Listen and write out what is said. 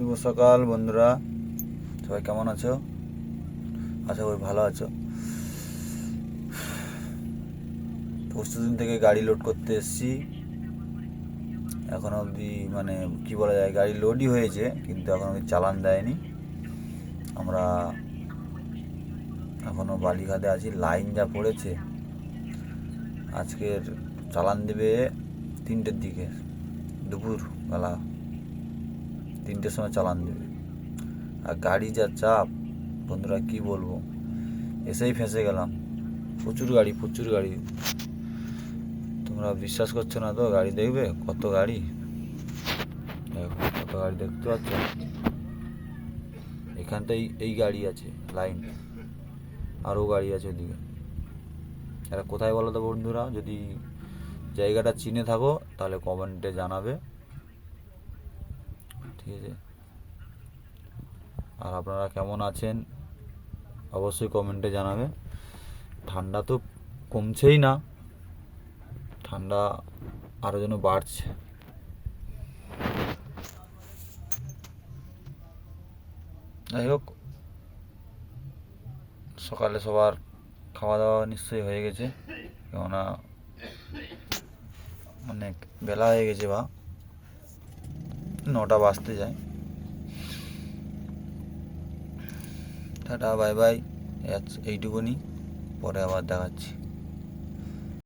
শুভ সকাল বন্ধুরা, সবাই কেমন আছো? আশা করি ভালো আছো। পরশুদিন থেকে গাড়ি লোড করতে এসেছি। এখন অবধি মানে কি বলা যায়, গাড়ি লোডই হয়েছে কিন্তু এখন অবধি চালান দেয়নি। আমরা এখনও বালিঘাটে আছি। লাইন যা পড়েছে, আজকের চালান দেবে 3টের দিকে, দুপুরবেলা 3টের সময় চালান দেবে। আর গাড়ি যা চাপ বন্ধুরা, কি বলবো, এসেই ফেঁসে গেলাম। প্রচুর গাড়ি। তোমরা বিশ্বাস করছো না তো? গাড়ি দেখবে, কত গাড়ি, দেখো কত গাড়ি দেখতে পাচ্ছ। এখানটাই এই গাড়ি আছে লাইন, আরও গাড়ি আছে ওদিকে। এটা কোথায় বলো তো বন্ধুরা? যদি জায়গাটা চিনে থাকো তাহলে কমেন্টে জানাবে, ঠিক আছে? আর আপনারা কেমন আছেন অবশ্যই কমেন্টে জানাবে। ঠান্ডা তো কমছেই না, ঠান্ডা আরও যেন বাড়ছে। যাই হোক, সকালে সবার খাওয়া দাওয়া নিশ্চয়ই হয়ে গেছে, কেননা অনেক বেলা হয়ে গেছে, বা 9টা বাজতে যায়। টাটা বাই বাই, এইটুকুনি, পরে আবার দেখাচ্ছি।